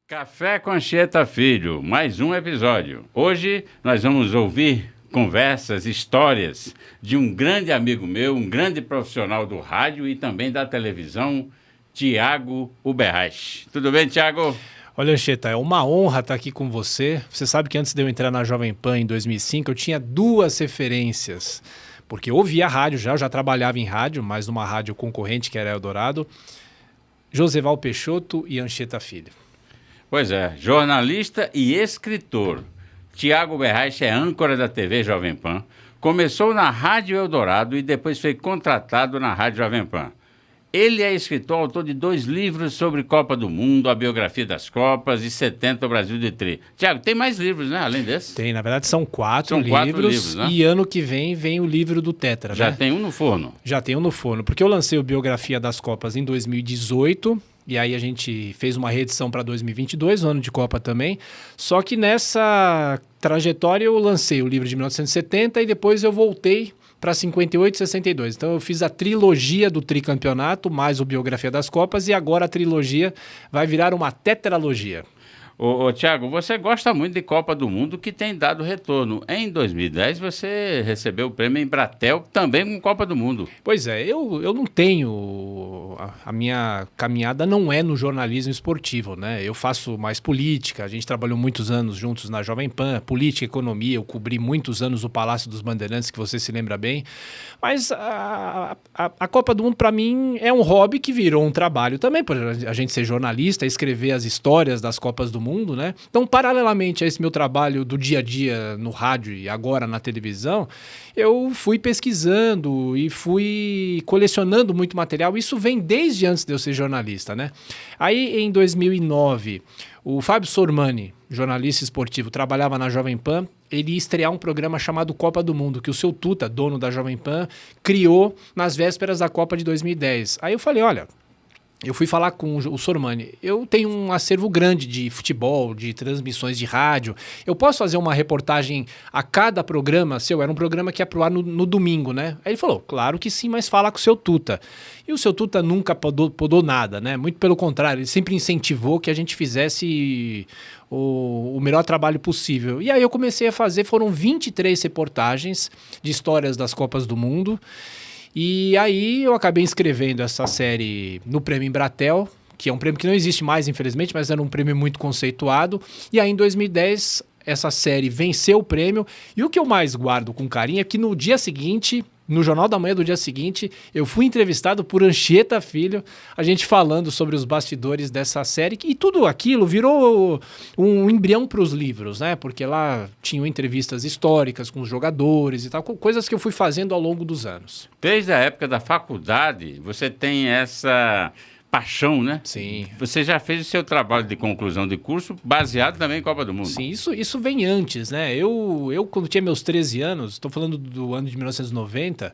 Café com Anchieta Filho, mais um episódio. Hoje nós vamos ouvir conversas, histórias de um grande amigo meu, um grande profissional do rádio e também da televisão, Tiago Uberraich. Tudo bem, Tiago? Olha, Anchieta, é uma honra estar aqui com você. Você sabe que antes de eu entrar na Jovem Pan em 2005, eu tinha duas referências, porque eu ouvia rádio eu já trabalhava em rádio, mas numa rádio concorrente que era Eldorado, Joseval Peixoto e Anchieta Filho. Pois é, jornalista e escritor. Tiago Uberraich é âncora da TV Jovem Pan. Começou na Rádio Eldorado e depois foi contratado na Rádio Jovem Pan. Ele é escritor, autor de 2 livros sobre Copa do Mundo, a biografia das Copas e 70 o Brasil de Tri. Tiago, tem mais livros, né, além desse? Tem, na verdade são 4 livros, né? E ano que vem o livro do Tetra, Já né? tem um no forno? Já tem um no forno, porque eu lancei a biografia das Copas em 2018... E aí a gente fez uma reedição para 2022, o ano de Copa também. Só que nessa trajetória eu lancei o livro de 1970 e depois eu voltei para 58 e 62. Então eu fiz a trilogia do tricampeonato, mais o biografia das Copas, e agora a trilogia vai virar uma tetralogia. Ô, Tiago, você gosta muito de Copa do Mundo, que tem dado retorno. Em 2010 você recebeu o prêmio Embratel, também com Copa do Mundo. Pois é, eu não tenho... A minha caminhada não é no jornalismo esportivo, né? Eu faço mais política, a gente trabalhou muitos anos juntos na Jovem Pan, política, economia, eu cobri muitos anos o Palácio dos Bandeirantes, que você se lembra bem. Mas a Copa do Mundo, para mim, é um hobby que virou um trabalho também, por a gente ser jornalista, escrever as histórias das Copas do Mundo, né? Então, paralelamente a esse meu trabalho do dia a dia no rádio e agora na televisão, eu fui pesquisando e fui colecionando muito material. Isso vem desde antes de eu ser jornalista, né? Aí, em 2009, o Fábio Sormani, jornalista esportivo, trabalhava na Jovem Pan. Ele ia estrear um programa chamado Copa do Mundo, que o seu Tuta, dono da Jovem Pan, criou nas vésperas da Copa de 2010. Aí eu falei, olha... Eu fui falar com o Sormani, eu tenho um acervo grande de futebol, de transmissões de rádio, eu posso fazer uma reportagem a cada programa seu? Era um programa que ia pro ar no domingo, né? Aí ele falou, claro que sim, mas fala com o seu Tuta. E o seu Tuta nunca podou nada, né? Muito pelo contrário, ele sempre incentivou que a gente fizesse o melhor trabalho possível. E aí eu comecei a fazer, foram 23 reportagens de histórias das Copas do Mundo. E aí eu acabei inscrevendo essa série no Prêmio Embratel, que é um prêmio que não existe mais, infelizmente, mas era um prêmio muito conceituado. E aí em 2010 essa série venceu o prêmio. E o que eu mais guardo com carinho é que no dia seguinte, no Jornal da Manhã do dia seguinte, eu fui entrevistado por Anchieta Filho, a gente falando sobre os bastidores dessa série. E tudo aquilo virou um embrião para os livros, né? Porque lá tinham entrevistas históricas com os jogadores e tal, coisas que eu fui fazendo ao longo dos anos. Desde a época da faculdade, você tem essa paixão, né? Sim. Você já fez o seu trabalho de conclusão de curso baseado também em Copa do Mundo. Sim, isso vem antes, né? Eu quando tinha meus 13 anos, estou falando do ano de 1990,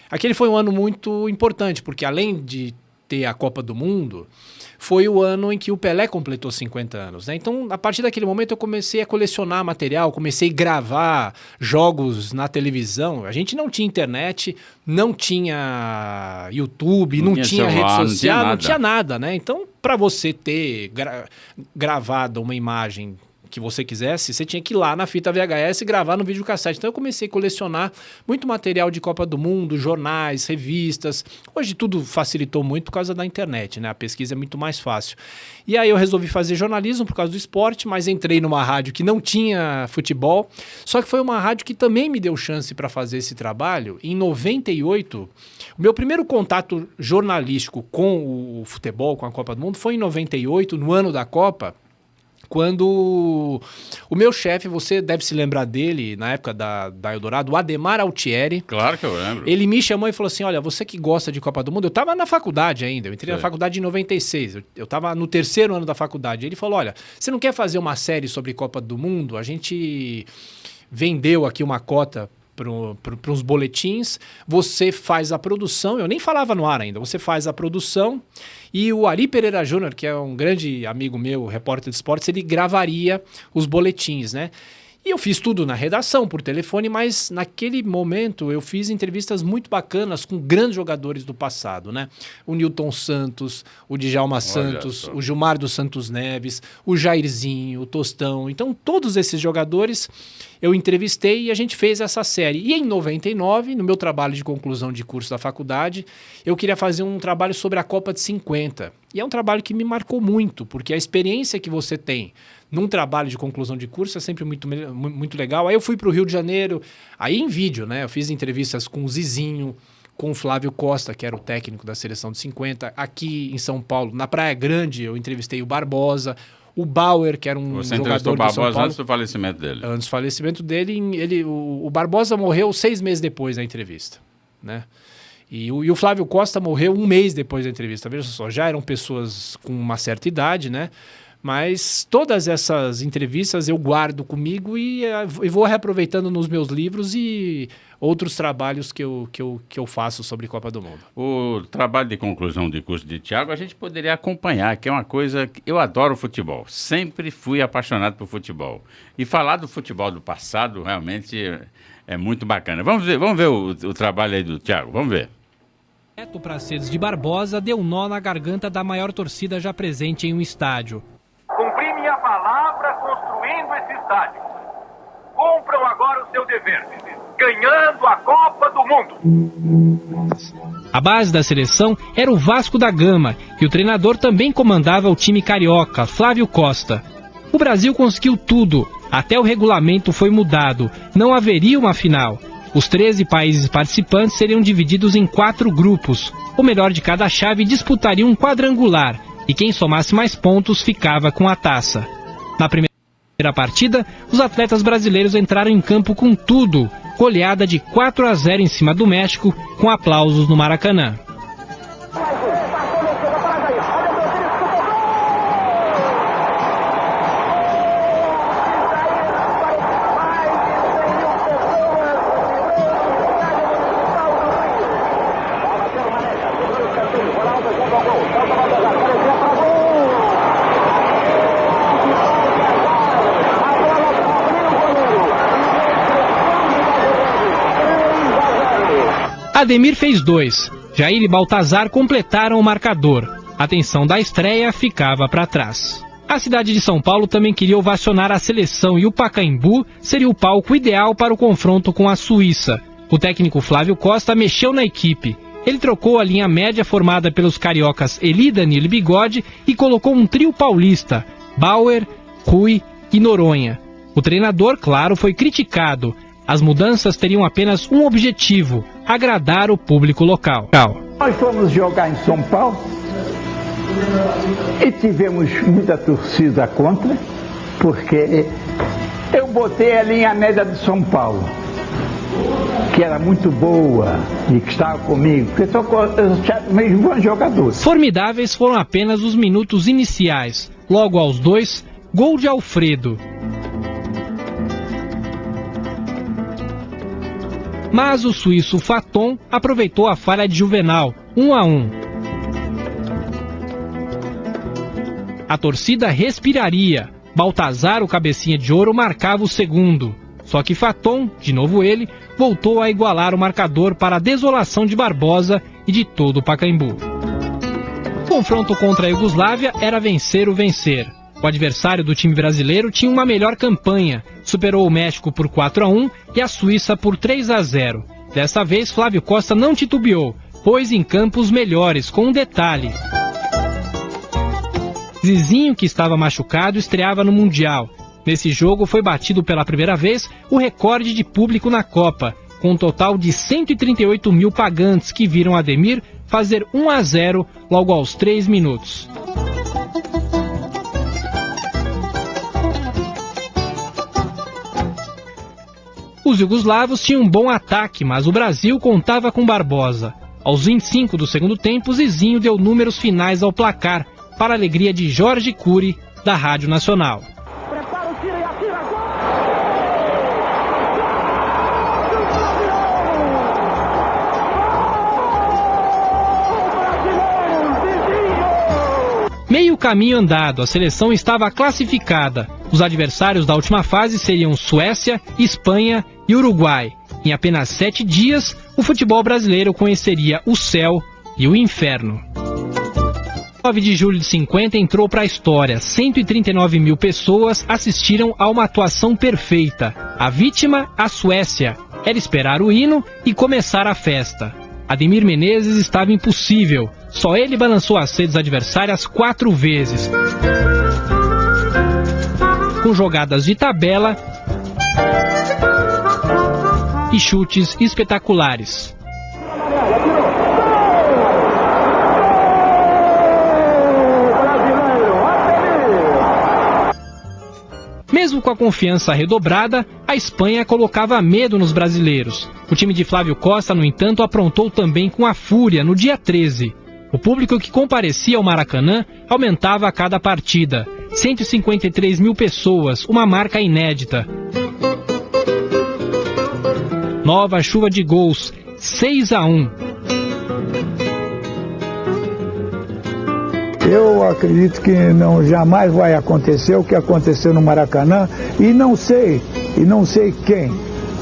aquele foi um ano muito importante, porque além de ter a Copa do Mundo, foi o ano em que o Pelé completou 50 anos, né? Então, a partir daquele momento, eu comecei a colecionar material, comecei a gravar jogos na televisão. A gente não tinha internet, não tinha YouTube, não tinha celular, rede social, não não tinha nada, né? Então, para você ter gravado uma imagem que você quisesse, você tinha que ir lá na fita VHS e gravar no videocassete. Então eu comecei a colecionar muito material de Copa do Mundo, jornais, revistas. Hoje tudo facilitou muito por causa da internet, né? A pesquisa é muito mais fácil. E aí eu resolvi fazer jornalismo por causa do esporte, mas entrei numa rádio que não tinha futebol, só que foi uma rádio que também me deu chance para fazer esse trabalho. Em 98, o meu primeiro contato jornalístico com o futebol, com a Copa do Mundo, foi em 98, no ano da Copa, quando o meu chefe, você deve se lembrar dele, na época da Eldorado, o Ademar Altieri. Claro que eu lembro. Ele me chamou e falou assim, olha, você que gosta de Copa do Mundo, eu estava na faculdade ainda, eu entrei na faculdade em 96, eu estava no 3º ano da faculdade. Ele falou, olha, você não quer fazer uma série sobre Copa do Mundo? A gente vendeu aqui uma cota para uns boletins, você faz a produção, eu nem falava no ar ainda, você faz a produção e o Ari Pereira Júnior, que é um grande amigo meu, repórter de esportes, ele gravaria os boletins, né? E eu fiz tudo na redação, por telefone, mas naquele momento eu fiz entrevistas muito bacanas com grandes jogadores do passado, né? O Nilton Santos, o Djalma Santos, o Gilmar dos Santos Neves, o Jairzinho, o Tostão. Então, todos esses jogadores eu entrevistei e a gente fez essa série. E em 99, no meu trabalho de conclusão de curso da faculdade, eu queria fazer um trabalho sobre a Copa de 50. E é um trabalho que me marcou muito, porque a experiência que você tem num trabalho de conclusão de curso é sempre muito legal. Aí eu fui para o Rio de Janeiro, aí em vídeo, né? Eu fiz entrevistas com o Zizinho, com o Flávio Costa, que era o técnico da seleção de 50. Aqui em São Paulo, na Praia Grande, eu entrevistei o Barbosa, o Bauer, que era um Você jogador entrevistou o do São Barbosa Paulo. antes do falecimento dele? Antes do falecimento dele, o Barbosa morreu 6 meses depois da entrevista, né? E o Flávio Costa morreu 1 mês depois da entrevista. Veja só, já eram pessoas com uma certa idade, né? Mas todas essas entrevistas eu guardo comigo e vou reaproveitando nos meus livros e outros trabalhos que eu faço sobre Copa do Mundo. O trabalho de conclusão de curso de Thiago a gente poderia acompanhar, que é uma coisa que eu adoro futebol. Sempre fui apaixonado por futebol. E falar do futebol do passado realmente é muito bacana. Vamos ver o trabalho aí do Thiago, vamos ver. O Praceres de Barbosa deu nó na garganta da maior torcida já presente em um estádio. Cumpri minha palavra construindo esse estádio. Cumpram agora o seu dever, ganhando a Copa do Mundo. A base da seleção era o Vasco da Gama e o treinador também comandava o time carioca, Flávio Costa. O Brasil conseguiu tudo, até o regulamento foi mudado, não haveria uma final. Os 13 países participantes seriam divididos em 4 grupos. O melhor de cada chave disputaria um quadrangular e quem somasse mais pontos ficava com a taça. Na primeira partida, os atletas brasileiros entraram em campo com tudo. Goleada de 4-0 em cima do México, com aplausos no Maracanã. Ademir fez 2. Jair e Baltazar completaram o marcador. A tensão da estreia ficava para trás. A cidade de São Paulo também queria ovacionar a seleção e o Pacaembu seria o palco ideal para o confronto com a Suíça. O técnico Flávio Costa mexeu na equipe. Ele trocou a linha média formada pelos cariocas Eli, Danilo e Bigode e colocou um trio paulista, Bauer, Rui e Noronha. O treinador, claro, foi criticado. As mudanças teriam apenas um objetivo: agradar o público local. Nós fomos jogar em São Paulo e tivemos muita torcida contra, porque eu botei a linha média de São Paulo, que era muito boa e que estava comigo, porque só mesmo bons jogadores. Formidáveis foram apenas os minutos iniciais. Logo aos 2, gol de Alfredo. Mas o suíço Faton aproveitou a falha de Juvenal, 1-1. A torcida respiraria. Baltazar, o cabecinha de ouro, marcava o segundo. Só que Faton, de novo ele, voltou a igualar o marcador para a desolação de Barbosa e de todo o Pacaembu. O confronto contra a Iugoslávia era vencer o vencer. O adversário do time brasileiro tinha uma melhor campanha, superou o México por 4-1 e a Suíça por 3-0. Dessa vez, Flávio Costa não titubeou, pôs em campo os melhores, com um detalhe. Zizinho, que estava machucado, estreava no Mundial. Nesse jogo foi batido pela primeira vez o recorde de público na Copa, com um total de 138 mil pagantes que viram Ademir fazer 1-0 logo aos 3 minutos. Os iugoslavos tinham um bom ataque, mas o Brasil contava com Barbosa. Aos 25 do segundo tempo, Zizinho deu números finais ao placar, para a alegria de Jorge Cury, da Rádio Nacional. Prepara o tiro e atira, gol! Meio caminho andado, a seleção estava classificada. Os adversários da última fase seriam Suécia, Espanha e Uruguai. Em apenas 7 dias, o futebol brasileiro conheceria o céu e o inferno. 9 de julho de 50 entrou para a história. 139 mil pessoas assistiram a uma atuação perfeita. A vítima, a Suécia. Era esperar o hino e começar a festa. Ademir Menezes estava impossível. Só ele balançou as redes adversárias 4 vezes. Com jogadas de tabela e chutes espetaculares. Mesmo com a confiança redobrada, a Espanha colocava medo nos brasileiros. O time de Flávio Costa, no entanto, aprontou também com a fúria no dia 13. O público que comparecia ao Maracanã aumentava a cada partida. 153 mil pessoas, uma marca inédita. Nova chuva de gols, 6-1. Eu acredito que jamais vai acontecer o que aconteceu no Maracanã e não sei quem,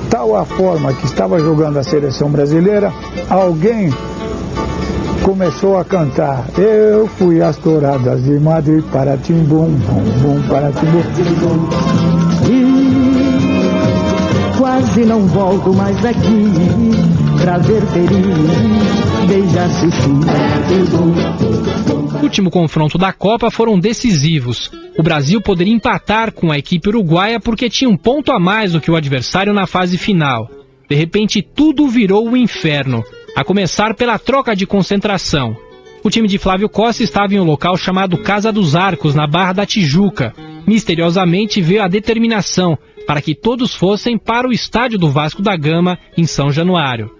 tal a forma que estava jogando a seleção brasileira, alguém começou a cantar. Eu fui as touradas de Madrid para Timbum, bum, bum, para Timbum. E quase não volto mais aqui pra ver perigo, beijar-se O último confronto da Copa foram decisivos. O Brasil poderia empatar com a equipe uruguaia porque tinha um ponto a mais do que o adversário na fase final. De repente, tudo virou o inferno, a começar pela troca de concentração. O time de Flávio Costa estava em um local chamado Casa dos Arcos, na Barra da Tijuca. Misteriosamente veio a determinação para que todos fossem para o estádio do Vasco da Gama, em São Januário.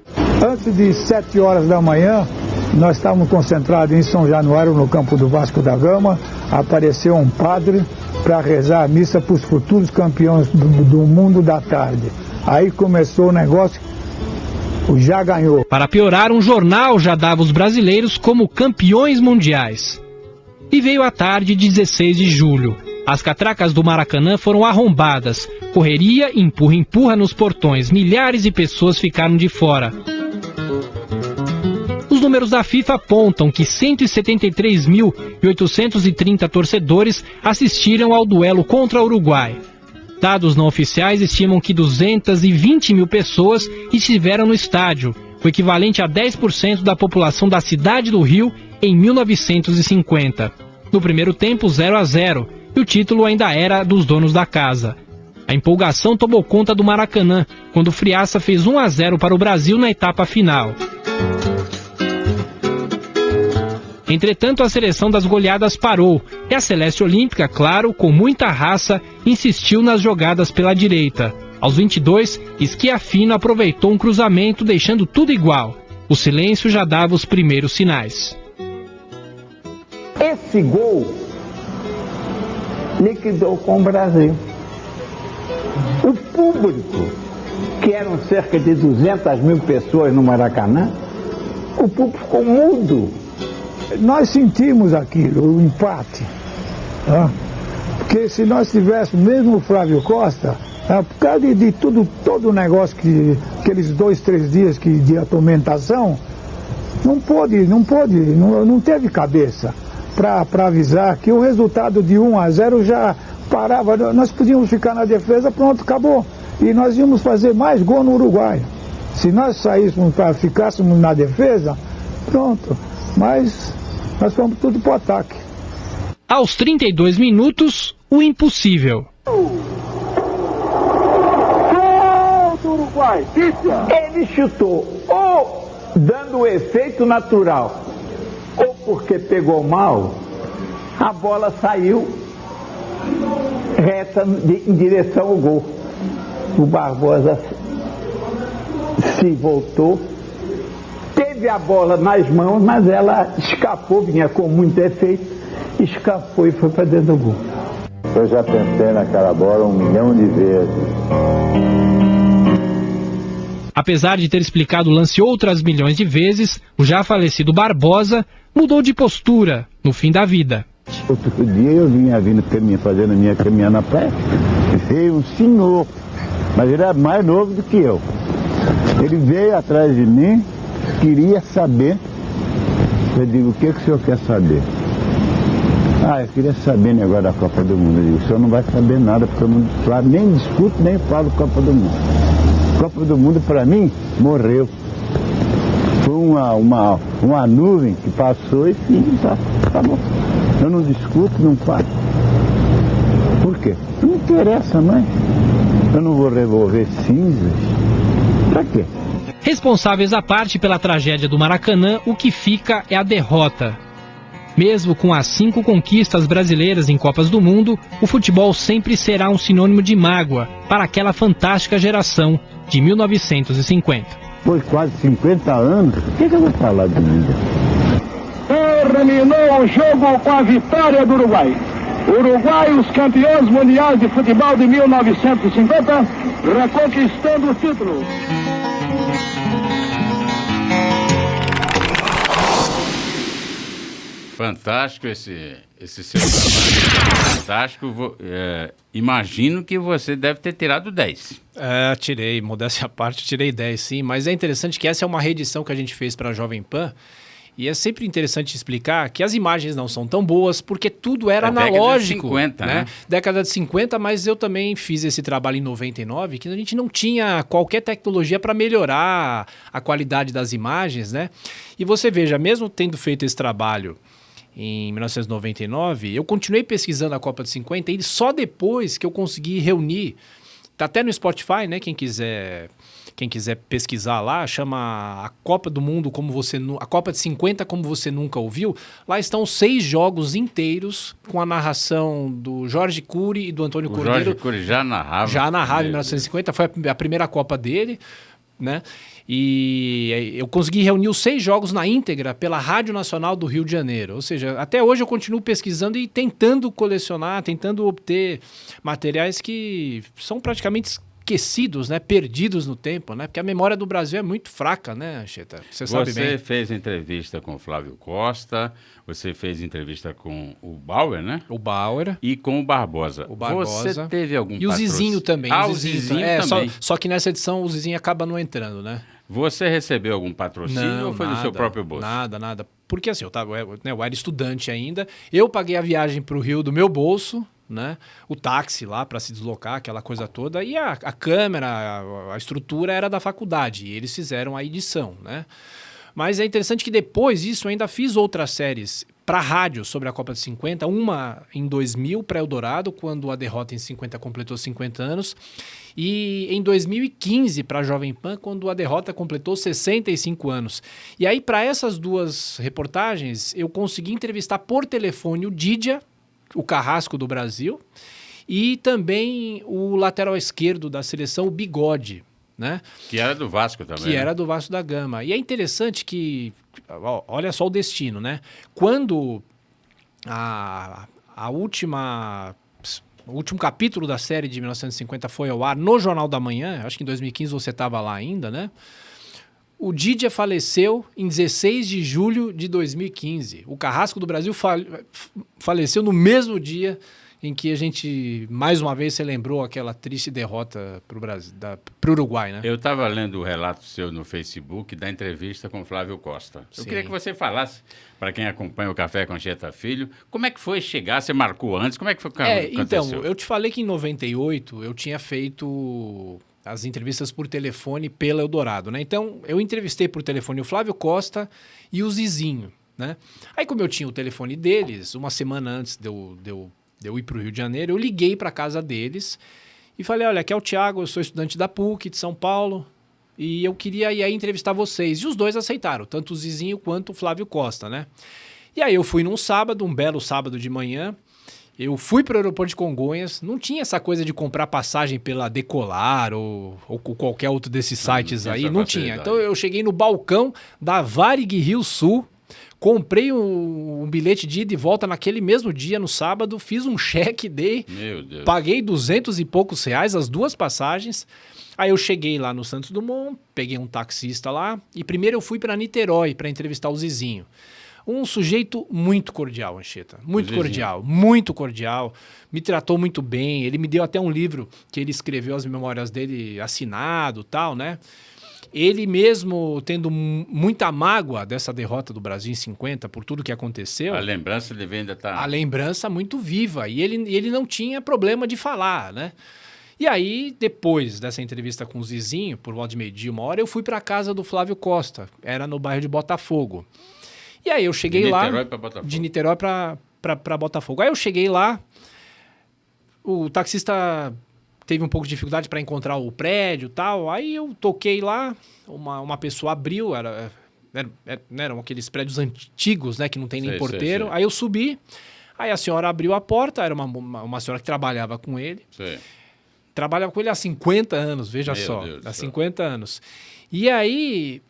Antes de 7 horas da manhã, nós estávamos concentrados em São Januário, no campo do Vasco da Gama. Apareceu um padre para rezar a missa para os futuros campeões do mundo da tarde. Aí começou o negócio, já ganhou. Para piorar, um jornal já dava os brasileiros como campeões mundiais. E veio a tarde de 16 de julho. As catracas do Maracanã foram arrombadas. Correria, empurra-empurra nos portões. Milhares de pessoas ficaram de fora. Os números da FIFA apontam que 173.830 torcedores assistiram ao duelo contra o Uruguai. Dados não oficiais estimam que 220 mil pessoas estiveram no estádio, o equivalente a 10% da população da cidade do Rio em 1950. No primeiro tempo, 0-0, e o título ainda era dos donos da casa. A empolgação tomou conta do Maracanã, quando o Friaça fez 1-0 para o Brasil na etapa final. Entretanto, a seleção das goleadas parou, e a Celeste Olímpica, claro, com muita raça, insistiu nas jogadas pela direita. Aos 22, Schiaffino aproveitou um cruzamento, deixando tudo igual. O silêncio já dava os primeiros sinais. Esse gol liquidou com o Brasil. O público, que eram cerca de 200 mil pessoas no Maracanã, o público ficou mudo. Nós sentimos aquilo, o empate. Porque se nós tivéssemos mesmo o Flávio Costa, por causa de todo o negócio, aqueles 2, 3 dias de atormentação, não teve cabeça para avisar que o resultado de 1-0 já parava. Nós podíamos ficar na defesa, pronto, acabou. E nós íamos fazer mais gol no Uruguai. Se nós ficássemos na defesa, pronto. Mas nós fomos tudo para o ataque. Aos 32 minutos, o impossível. Uruguai, ele chutou ou dando o efeito natural, ou porque pegou mal, a bola saiu reta em direção ao gol. O Barbosa se voltou, teve a bola nas mãos, mas ela escapou, vinha com muito efeito, escapou e foi para dentro do gol. Eu já pensei naquela bola 1 milhão de vezes. Apesar de ter explicado o lance outras milhões de vezes, o já falecido Barbosa mudou de postura no fim da vida. Outro dia eu vinha fazendo a minha caminhada na praia, veio um senhor, mas ele era mais novo do que eu. Ele veio atrás de mim, queria saber. Eu digo, o que o senhor quer saber? Eu queria saber negócio da Copa do Mundo. Eu digo, o senhor não vai saber nada, porque eu não, nem discuto, nem falo Copa do Mundo. Copa do Mundo, para mim, morreu. Foi uma nuvem que passou e tá bom. Eu não discuto, não falo. Por quê? Não me interessa mais. Eu não vou revolver cinzas. Pra quê? Responsáveis à parte pela tragédia do Maracanã, o que fica é a derrota. Mesmo com as 5 conquistas brasileiras em Copas do Mundo, o futebol sempre será um sinônimo de mágoa para aquela fantástica geração de 1950. Foi quase 50 anos. O que eu vou falar de mim? Terminou o jogo com a vitória do Uruguai. Uruguai, os campeões mundiais de futebol de 1950, reconquistando o título. Fantástico esse seu trabalho. Fantástico. Imagino que você deve ter tirado 10. Tirei, modéstia à parte, tirei 10, sim. Mas é interessante que essa é uma reedição que a gente fez para a Jovem Pan. E é sempre interessante explicar que as imagens não são tão boas, porque tudo era analógico. Década de 50, né? Década de 50, mas eu também fiz esse trabalho em 99, que a gente não tinha qualquer tecnologia para melhorar a qualidade das imagens, né? E você veja, mesmo tendo feito esse trabalho em 1999, eu continuei pesquisando a Copa de 50 e só depois que eu consegui reunir, tá até no Spotify, né? Quem quiser pesquisar lá, chama a Copa do Mundo a Copa de 50 como você nunca ouviu. Lá estão 6 jogos inteiros com a narração do Jorge Cury e do Antônio Cordeiro. Jorge Cury já narrava. Já narrava em 1950, foi a primeira Copa dele, né? E eu consegui reunir os 6 jogos na íntegra pela Rádio Nacional do Rio de Janeiro. Ou seja, até hoje eu continuo pesquisando e tentando colecionar, tentando obter materiais que são praticamente esquecidos, né? Perdidos no tempo, né? Porque a memória do Brasil é muito fraca, né, Anchieta? Você sabe bem. Você fez entrevista com o Flávio Costa, você fez entrevista com o Bauer, né? O Bauer. E com o Barbosa. O Barbosa. Você teve algum E o Zizinho também. O Zizinho também. Só que nessa edição o Zizinho acaba não entrando, né? Você recebeu algum patrocínio ou foi do seu próprio bolso? Nada. Porque assim, eu era estudante ainda, eu paguei a viagem para o Rio do meu bolso, né? O táxi lá para se deslocar, aquela coisa toda, e a câmera, a estrutura era da faculdade, e eles fizeram a edição, né? Mas é interessante que depois disso eu ainda fiz outras séries para rádio sobre a Copa de 50, uma em 2000 para Eldorado, quando a derrota em 50 completou 50 anos, e em 2015 para a Jovem Pan, quando a derrota completou 65 anos. E aí, para essas duas reportagens, eu consegui entrevistar por telefone o Didia, o carrasco do Brasil, e também o lateral esquerdo da seleção, o Bigode, né? Que era do Vasco também. Que era do Vasco da Gama. E é interessante que, olha só o destino, né? Quando o último capítulo da série de 1950 foi ao ar no Jornal da Manhã, acho que em 2015 você estava lá ainda, né? O Didia faleceu em 16 de julho de 2015. O carrasco do Brasil faleceu no mesmo dia em que a gente, mais uma vez, relembrou aquela triste derrota para o Uruguai, né? Eu estava lendo o relato seu no Facebook da entrevista com o Flávio Costa. Sim. Eu queria que você falasse, para quem acompanha o Café com Anchieta Filho, como é que foi chegar? Você marcou antes? Como é que foi? Então, eu te falei que em 98 eu tinha feito as entrevistas por telefone pela Eldorado, né? Então, eu entrevistei por telefone o Flávio Costa e o Zizinho, né? Aí, como eu tinha o telefone deles, uma semana antes de eu ir para o Rio de Janeiro, eu liguei para a casa deles e falei, olha, aqui é o Thiago, eu sou estudante da PUC de São Paulo e eu queria ir aí entrevistar vocês. E os dois aceitaram, tanto o Zizinho quanto o Flávio Costa, né? E aí eu fui num sábado, um belo sábado de manhã, eu fui para o aeroporto de Congonhas, não tinha essa coisa de comprar passagem pela Decolar ou qualquer outro desses sites aí, não tinha. Então eu cheguei no balcão da Varig Rio Sul, comprei um bilhete de ida e volta naquele mesmo dia, no sábado, fiz um cheque, paguei 200 e poucos reais as duas passagens. Aí eu cheguei lá no Santos Dumont, peguei um taxista lá e primeiro eu fui para Niterói para entrevistar o Zizinho. Um sujeito muito cordial, Anchieta. Muito cordial, muito cordial. Me tratou muito bem. Ele me deu até um livro que ele escreveu, as memórias dele, assinado e tal, né? Ele mesmo tendo muita mágoa dessa derrota do Brasil em 50, por tudo que aconteceu. A lembrança dele ainda tá... A lembrança muito viva. E ele não tinha problema de falar, né? E aí, depois dessa entrevista com o Zizinho, por volta de meio-dia, 1h, eu fui para a casa do Flávio Costa. Era no bairro de Botafogo. E aí eu cheguei lá... De Niterói para Botafogo. Aí eu cheguei lá, o taxista teve um pouco de dificuldade para encontrar o prédio e tal. Aí eu toquei lá, uma pessoa abriu, eram aqueles prédios antigos, né, que não tem nem porteiro. Sei. Aí eu subi, aí a senhora abriu a porta, era uma senhora que trabalhava com ele. Sei. Trabalhava com ele há 50 anos, veja só, há 50 anos. E aí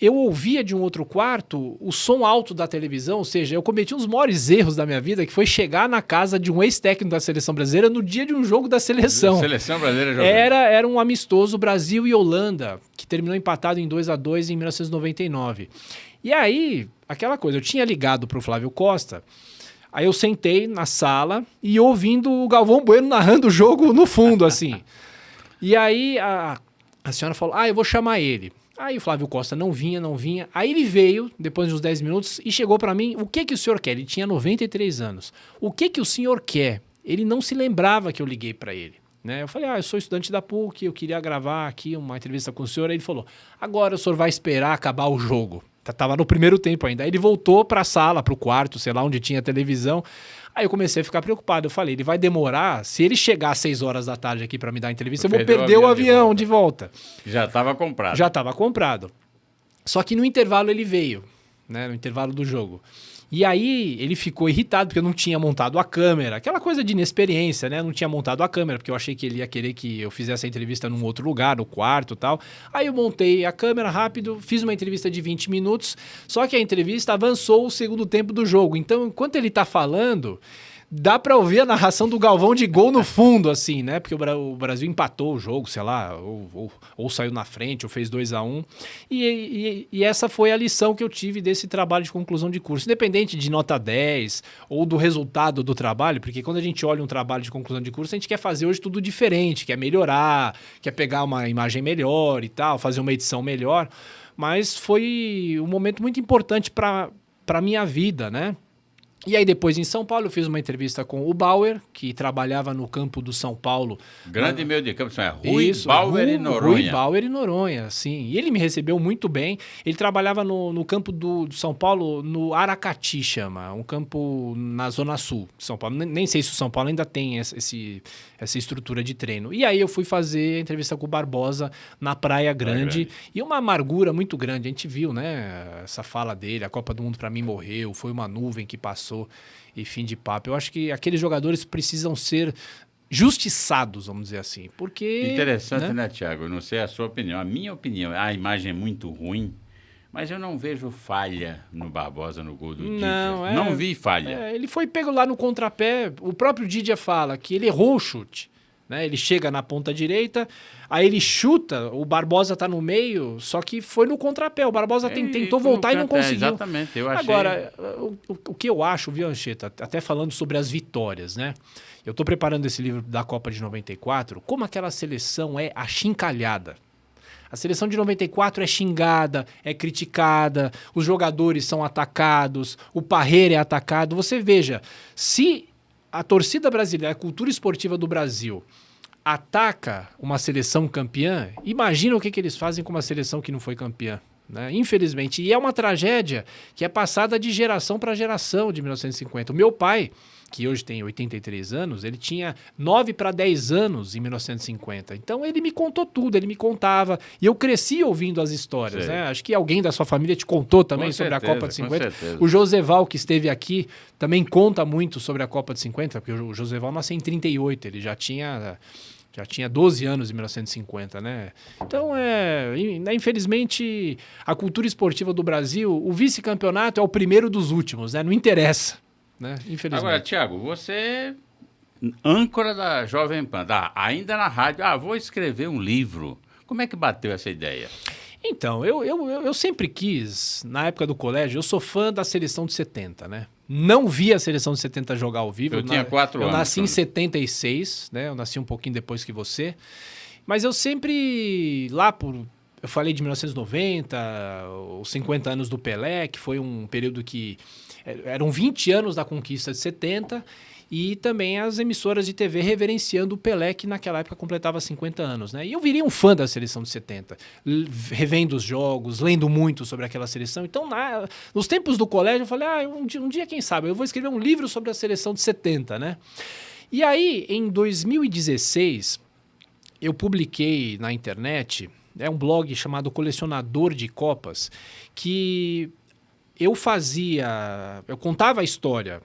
eu ouvia de um outro quarto o som alto da televisão, ou seja, eu cometi um dos maiores erros da minha vida, que foi chegar na casa de um ex-técnico da Seleção Brasileira no dia de um jogo da Seleção. Seleção Brasileira jogando. Era um amistoso Brasil e Holanda, que terminou empatado em 2-2 em 1999. E aí, aquela coisa, eu tinha ligado para o Flávio Costa, aí eu sentei na sala e ouvindo o Galvão Bueno narrando o jogo no fundo, assim. E aí a senhora falou, eu vou chamar ele. Aí o Flávio Costa não vinha. Aí ele veio, depois de uns 10 minutos, e chegou para mim, o que o senhor quer? Ele tinha 93 anos. O que o senhor quer? Ele não se lembrava que eu liguei para ele. Né? Eu falei, eu sou estudante da PUC, eu queria gravar aqui uma entrevista com o senhor. Aí ele falou, agora o senhor vai esperar acabar o jogo. Tava no primeiro tempo ainda. Aí ele voltou para a sala, para o quarto, sei lá, onde tinha televisão. Aí eu comecei a ficar preocupado. Eu falei, ele vai demorar. Se ele chegar às 6 horas da tarde aqui para me dar a entrevista, eu vou perder o avião de volta. Já estava comprado. Já estava comprado. Só que no intervalo ele veio, né? No intervalo do jogo. E aí ele ficou irritado porque eu não tinha montado a câmera. Aquela coisa de inexperiência, né? Eu não tinha montado a câmera porque eu achei que ele ia querer que eu fizesse a entrevista num outro lugar, no quarto e tal. Aí eu montei a câmera rápido, fiz uma entrevista de 20 minutos, só que a entrevista avançou o segundo tempo do jogo. Então, enquanto ele tá falando, dá pra ouvir a narração do Galvão de gol no fundo, assim, né? Porque o Brasil empatou o jogo, sei lá, ou saiu na frente, ou fez 2-1. E essa foi a lição que eu tive desse trabalho de conclusão de curso. Independente de nota 10 ou do resultado do trabalho, porque quando a gente olha um trabalho de conclusão de curso, a gente quer fazer hoje tudo diferente, quer melhorar, quer pegar uma imagem melhor e tal, fazer uma edição melhor. Mas foi um momento muito importante para a minha vida, né? E aí depois em São Paulo eu fiz uma entrevista com o Bauer, que trabalhava no campo do São Paulo. Grande meio de campo, Rui Bauer e Noronha. Rui Bauer e Noronha, sim. E ele me recebeu muito bem. Ele trabalhava no campo do São Paulo, no Aracati chama, um campo na Zona Sul de São Paulo. Nem sei se o São Paulo ainda tem essa estrutura de treino. E aí eu fui fazer a entrevista com o Barbosa na Praia Grande. E uma amargura muito grande. A gente viu, né, essa fala dele, a Copa do Mundo pra mim morreu, foi uma nuvem que passou. E fim de papo. Eu acho que aqueles jogadores precisam ser justiçados, vamos dizer assim, porque... Interessante, né, Thiago? Eu não sei a sua opinião. A minha opinião, a imagem é muito ruim, mas eu não vejo falha no Barbosa no gol do Didier. Não vi falha. Ele foi pego lá no contrapé. O próprio Didier fala que ele errou o chute. Né? Ele chega na ponta direita, aí ele chuta, o Barbosa tá no meio, só que foi no contrapé. O Barbosa tentou voltar e não conseguiu. Exatamente, eu achei... Agora, o que eu acho, viu, Anchieta, até falando sobre as vitórias, né? Eu tô preparando esse livro da Copa de 94, como aquela seleção é achincalhada. A seleção de 94 é xingada, é criticada, os jogadores são atacados, o Parreira é atacado. Você veja, se a torcida brasileira, a cultura esportiva do Brasil ataca uma seleção campeã, imagina o que eles fazem com uma seleção que não foi campeã. Né? Infelizmente. E é uma tragédia que é passada de geração para geração de 1950. O meu pai, que hoje tem 83 anos, ele tinha 9 para 10 anos em 1950. Então ele me contou tudo, ele me contava. E eu cresci ouvindo as histórias. Né? Acho que alguém da sua família te contou também sobre a Copa de 50. O Joseval, que esteve aqui, também conta muito sobre a Copa de 50, porque o Joseval nasceu em 38, ele já tinha 12 anos em 1950, né? Então, infelizmente, a cultura esportiva do Brasil, o vice-campeonato é o primeiro dos últimos, né? Não interessa, né? Infelizmente. Agora, Thiago, você é âncora da Jovem Pan, ainda na rádio. Vou escrever um livro. Como é que bateu essa ideia? Então, eu sempre quis, na época do colégio, eu sou fã da seleção de 70, né? Não vi a seleção de 70 jogar ao vivo. Eu tinha 4 anos. Eu nasci em também. 76, né? Eu nasci um pouquinho depois que você. Mas eu sempre, eu falei de 1990, os 50 anos do Pelé, que foi um período que eram 20 anos da conquista de 70, e também as emissoras de TV reverenciando o Pelé, que naquela época completava 50 anos, né? E eu virei um fã da seleção de 70, revendo os jogos, lendo muito sobre aquela seleção. Então, nos tempos do colégio, eu falei, um dia, quem sabe, eu vou escrever um livro sobre a seleção de 70, né? E aí, em 2016, eu publiquei na internet, um blog chamado Colecionador de Copas, que eu contava a história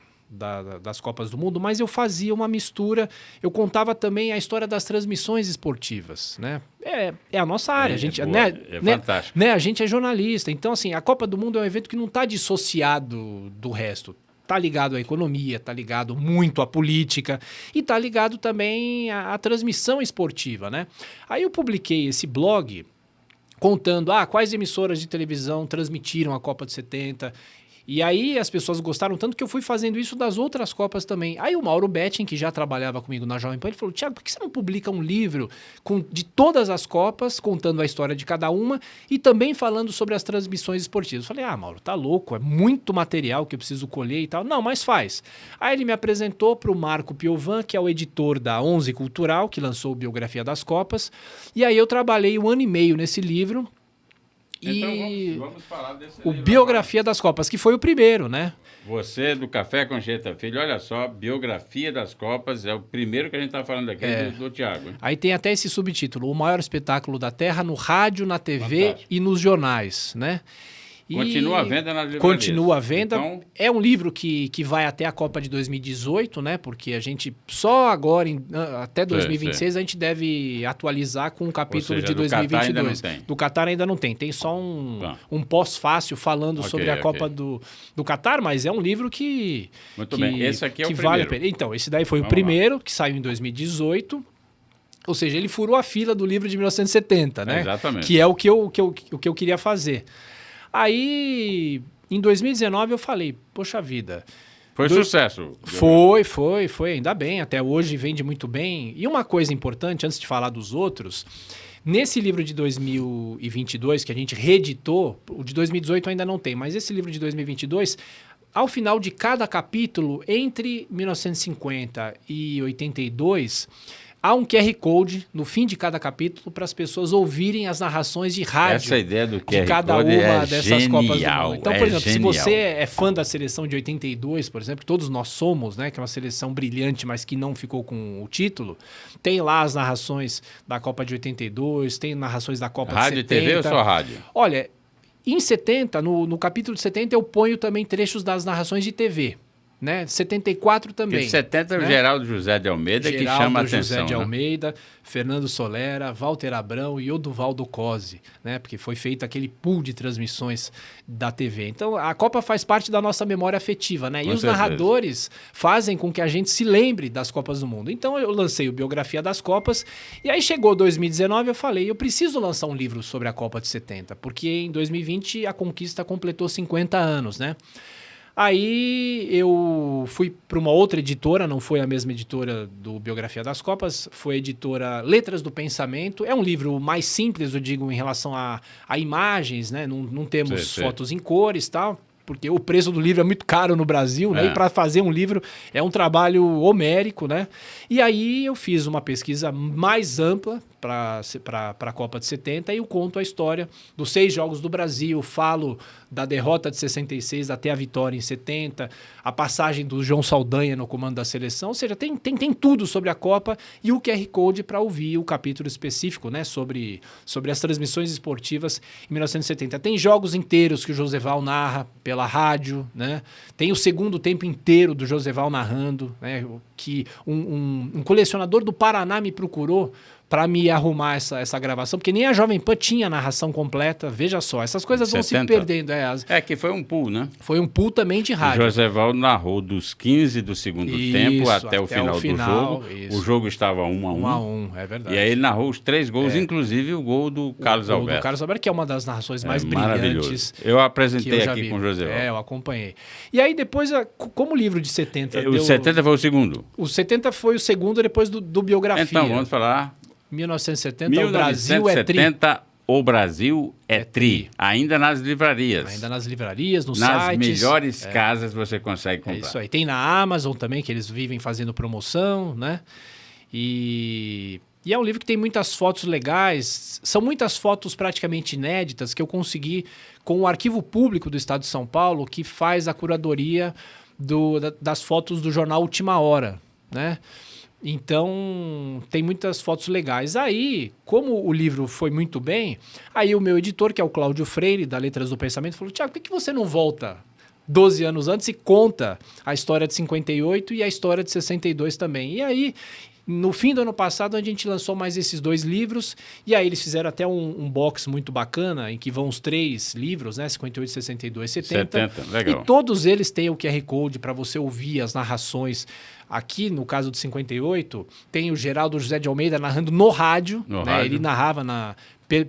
das Copas do Mundo, mas eu fazia uma mistura, eu contava também a história das transmissões esportivas, né? É a nossa área, a gente, fantástico. Né? A gente é jornalista, então assim, a Copa do Mundo é um evento que não está dissociado do resto. Está ligado à economia, está ligado muito à política e está ligado também à transmissão esportiva, né? Aí eu publiquei esse blog contando quais emissoras de televisão transmitiram a Copa de 70. E aí as pessoas gostaram tanto que eu fui fazendo isso das outras Copas também. Aí o Mauro Betting, que já trabalhava comigo na Jovem Pan, ele falou, Thiago, por que você não publica um livro de todas as Copas, contando a história de cada uma e também falando sobre as transmissões esportivas? Eu falei, Mauro, tá louco, é muito material que eu preciso colher e tal. Não, mas faz. Aí ele me apresentou para o Marco Piovan, que é o editor da 11 Cultural, que lançou Biografia das Copas. E aí eu trabalhei 1 ano e meio nesse livro. Então vamos falar desse o livro Biografia das Copas, que foi o primeiro, né? Você, do Café com Anchieta Filho, olha só, Biografia das Copas, é o primeiro que a gente está falando aqui do Thiago. Hein? Aí tem até esse subtítulo, o maior espetáculo da Terra no rádio, na TV Fantástico. E nos jornais, né? Continua à venda na livraria. Continua à venda. Então, é um livro que vai até a Copa de 2018, né? Porque a gente só agora, até 2026, a gente deve atualizar com um capítulo de 2022. Do Catar ainda não tem. Tem só um pós-fácil falando sobre a Copa do Catar, mas é um livro que... Muito bem, esse aqui é o vale primeiro. a pena. Então, esse daí foi o primeiro, que saiu em 2018. Ou seja, ele furou a fila do livro de 1970, né? Exatamente. Que é o que eu queria fazer. Aí, em 2019, eu falei, poxa vida... Foi sucesso. Foi, ainda bem. Até hoje vende muito bem. E uma coisa importante, antes de falar dos outros, nesse livro de 2022, que a gente reeditou, o de 2018 ainda não tem, mas esse livro de 2022, ao final de cada capítulo, entre 1950 e 82... há um QR Code no fim de cada capítulo para as pessoas ouvirem as narrações de rádio. Essa ideia do QR de cada Code uma dessas genial, Copas do Mundo. Então, por exemplo, genial. se você é fã da seleção de 82, por exemplo, que todos nós somos, né, que é uma seleção brilhante, mas que não ficou com o título, tem lá as narrações da Copa de 82, tem narrações da Copa rádio de 70. Rádio e TV ou só rádio? Olha, em 70, no capítulo de 70, eu ponho também trechos das narrações de TV. Né? 74 também. Porque 70 é o Geraldo José de Almeida que chama a atenção. José de Almeida, Fernando Solera, Walter Abrão e Oduvaldo Cosi, né? Porque foi feito aquele pool de transmissões da TV. Então, a Copa faz parte da nossa memória afetiva, né? E os narradores fazem com que a gente se lembre das Copas do Mundo. Então, eu lancei o Biografia das Copas e aí chegou 2019, eu falei, eu preciso lançar um livro sobre a Copa de 70, porque em 2020 a conquista completou 50 anos, né? Aí eu fui para uma outra editora, não foi a mesma editora do Biografia das Copas, foi a editora Letras do Pensamento. É um livro mais simples, eu digo, em relação a imagens, né? Não temos fotos em cores e tal, porque o preço do livro é muito caro no Brasil, né? E para fazer um livro é um trabalho homérico, né? E aí eu fiz uma pesquisa mais ampla para a Copa de 70 e eu conto a história dos 6 jogos do Brasil, falo da derrota de 66 até a vitória em 70, a passagem do João Saldanha no comando da seleção, ou seja, tem tudo sobre a Copa e o QR Code para ouvir o capítulo específico, né, sobre as transmissões esportivas em 1970. Tem jogos inteiros que o Joseval narra pela rádio, né? Tem o segundo tempo inteiro do Joseval narrando, né? que um colecionador do Paraná me procurou para me arrumar essa gravação, porque nem a Jovem Pan tinha narração completa. Veja só, essas coisas vão 70. se perdendo. Que foi um pool, né? Foi um pool também de rádio. O Josévaldo narrou dos 15 do segundo tempo até o final do jogo. Isso. O jogo estava 1-1. 1-1, é verdade. E aí ele narrou os 3 gols, inclusive o gol do Carlos Alberto. Do Carlos Alberto, que é uma das narrações mais brilhantes. Eu apresentei que eu aqui com o Josévaldo. Eu acompanhei. E aí depois, como o livro de 70... O 70 foi o segundo. O 70 foi o segundo depois do Biografia. Então, vamos falar... 1970, o Brasil é tri. O Brasil é tri. Ainda nas livrarias. Ainda nas livrarias, nos nas sites. Nas melhores casas você consegue comprar. É isso aí. Tem na Amazon também, que eles vivem fazendo promoção, né? E é um livro que tem muitas fotos legais. São muitas fotos praticamente inéditas que eu consegui com o Arquivo Público do Estado de São Paulo, que faz a curadoria das fotos do jornal Última Hora, né? Então, tem muitas fotos legais. Aí, como o livro foi muito bem, aí o meu editor, que é o Cláudio Freire, da Letras do Pensamento, falou: Tiago, por que você não volta 12 anos antes e conta a história de 58 e a história de 62 também? E aí, no fim do ano passado, a gente lançou mais esses 2 livros, e aí eles fizeram até um box muito bacana, em que vão os 3 livros, né? 58, 62, 70. Legal. E todos eles têm o QR Code para você ouvir as narrações. Aqui, no caso de 58, tem o Geraldo José de Almeida narrando no rádio. Ele narrava